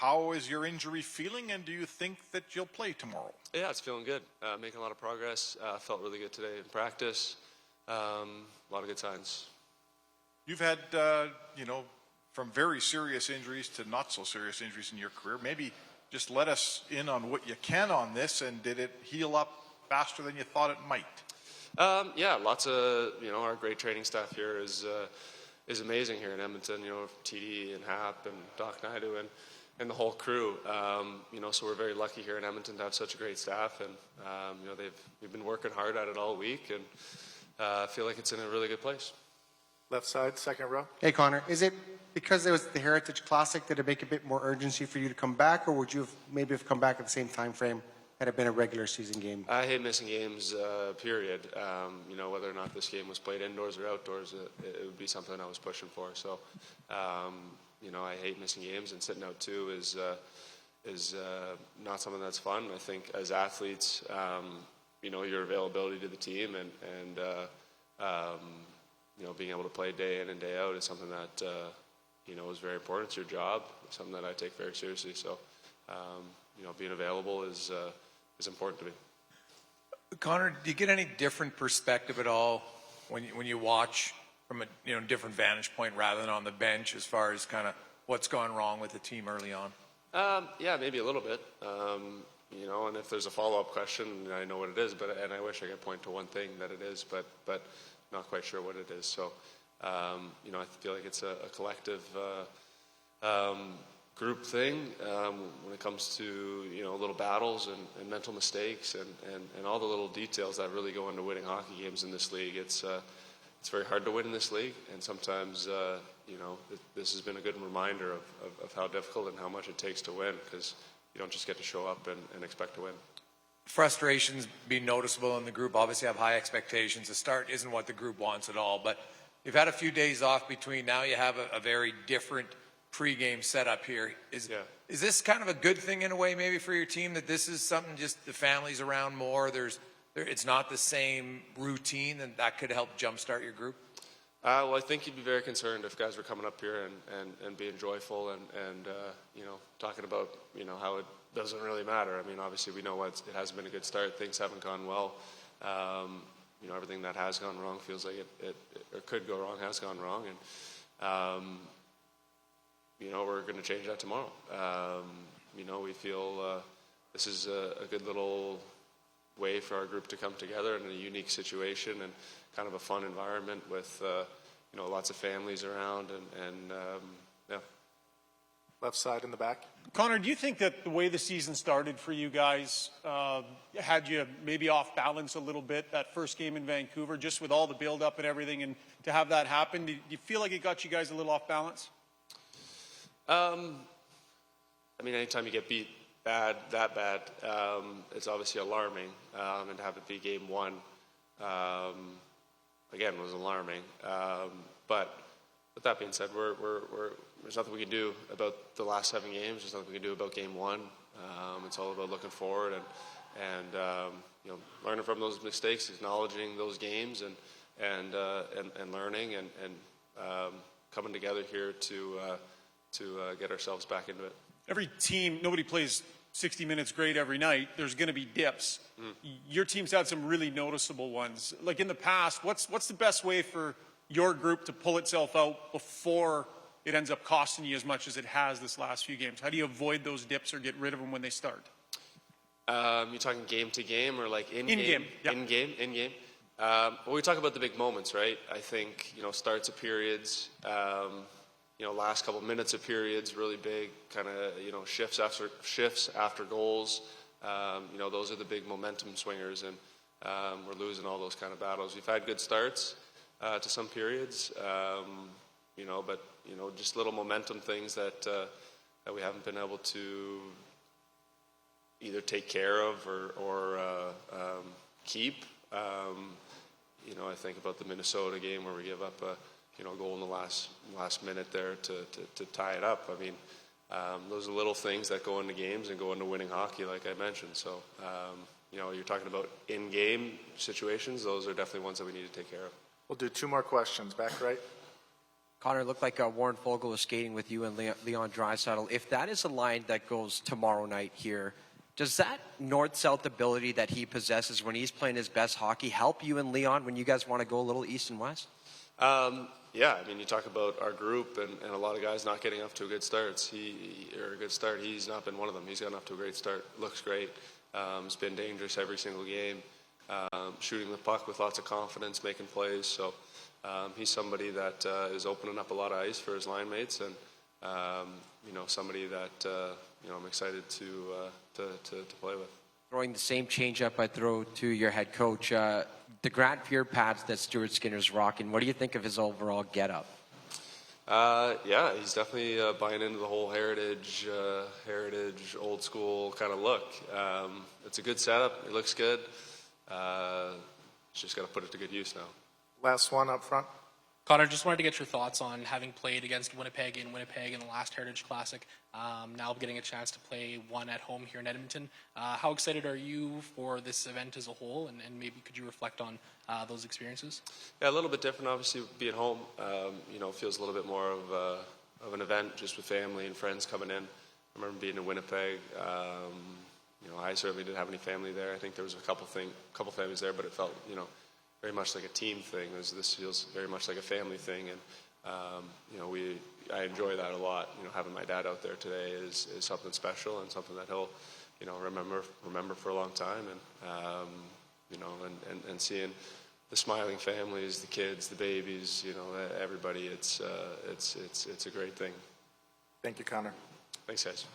how is your injury feeling, and do you think that you'll play tomorrow? Yeah, it's feeling good. Making a lot of progress. Felt really good today in practice. A lot of good signs. You've had, from very serious injuries to not so serious injuries in your career. Maybe just let us in on what you can on this, and did it heal up faster than you thought it might? Yeah, lots of, our great training staff here is amazing here in Edmonton, TD and Hap and Doc Naidu and the whole crew. So we're very lucky here in Edmonton to have such a great staff, and, we've been working hard at it all week, and I feel like it's in a really good place. Left side, second row. Hey, Connor, is it because it was the Heritage Classic that it make a bit more urgency for you to come back, or would you have come back at the same time frame had it been a regular season game? I hate missing games, period. Whether or not this game was played indoors or outdoors, it would be something I was pushing for. So, I hate missing games, and sitting out too is not something that's fun. I think as athletes, your availability to the team and being able to play day in and day out is something that, is very important. It's your job. It's something that I take very seriously. So, being available is important to me. Connor, do you get any different perspective at all when you watch from a different vantage point rather than on the bench as far as kind of what's gone wrong with the team early on? Yeah, maybe a little bit. And if there's a follow-up question, I know what it is, and I wish I could point to one thing that it is, but not quite sure what it is. So, I feel like it's a collective group thing when it comes to little battles and mental mistakes and all the little details that really go into winning hockey games in this league. It's very hard to win in this league, and sometimes this has been a good reminder of how difficult and how much it takes to win, because you don't just get to show up and expect to win. Frustrations being noticeable in the group. Obviously have high expectations. The start isn't what the group wants at all, but you've had a few days off between. Now you have a very different pre-game setup here. Is this kind of a good thing in a way maybe for your team, that this is something just the family's around more, it's not the same routine, and that could help jumpstart your group? Well, I think you'd be very concerned if guys were coming up here and being joyful and talking about how it doesn't really matter. I mean, obviously we know it hasn't been a good start. Things haven't gone well. Everything that has gone wrong feels like it or could go wrong has gone wrong, and we're going to change that tomorrow. We feel this is a good little way for our group to come together in a unique situation and kind of a fun environment with lots of families around and yeah. Left side in the back. Connor, do you think that the way the season started for you guys had you maybe off balance a little bit, that first game in Vancouver, just with all the build-up and everything, and to have that happen, do you feel like it got you guys a little off balance? Anytime you get beat that bad, it's obviously alarming, and to have it be game one, again, was alarming. But with that being said, there's nothing we can do about the last 7 games. There's nothing we can do about game one. It's all about looking forward and learning from those mistakes, acknowledging those games, and learning and coming together here to get ourselves back into it. Every team, nobody plays 60 minutes great every night. There's going to be dips. Your team's had some really noticeable ones. Like in the past, what's the best way for your group to pull itself out before it ends up costing you as much as it has this last few games? How do you avoid those dips or get rid of them when they start? You're talking game to game or like in game? Yep. In game. Well, we talk about the big moments, right? I think, starts of periods, last couple minutes of periods, really big kind of, shifts after goals. Those are the big momentum swingers, and we're losing all those kind of battles. We've had good starts to some periods, but just little momentum things that we haven't been able to either take care of or keep. I think about the Minnesota game where we give up a goal in the last minute there to tie it up. Those are little things that go into games and go into winning hockey, like I mentioned. So, you're talking about in-game situations. Those are definitely ones that we need to take care of. We'll do 2 more questions. Back right. Connor, it looked like Warren Fogle was skating with you and Leon Draisaitl. If that is a line that goes tomorrow night here, does that north-south ability that he possesses when he's playing his best hockey help you and Leon when you guys want to go a little east and west? Yeah, I mean, you talk about our group and a lot of guys not getting off to a good start. He's not been one of them. He's gotten off to a great start. Looks great. He's been dangerous every single game. Shooting the puck with lots of confidence, making plays. So he's somebody that is opening up a lot of ice for his line mates, and somebody that I'm excited to play with. Throwing the same changeup I throw to your head coach, the Grant Fuhr pads that Stuart Skinner's rocking. What do you think of his overall getup? Yeah, he's definitely buying into the whole heritage, old school kind of look. It's a good setup. It looks good. Just got to put it to good use now. Last one up front. Connor, just wanted to get your thoughts on having played against Winnipeg in the last Heritage Classic, now getting a chance to play one at home here in Edmonton. How excited are you for this event as a whole, and maybe could you reflect on those experiences? Yeah, a little bit different, obviously, being home. Feels a little bit more of an event just with family and friends coming in. I remember being in Winnipeg. I certainly didn't have any family there. I think there was a couple families there, but it felt, very much like a team thing. This feels very much like a family thing, and I enjoy that a lot. Having my dad out there today is something special and something that he'll, remember for a long time. And and seeing the smiling families, the kids, the babies, everybody. It's a great thing. Thank you, Connor. Thanks, guys.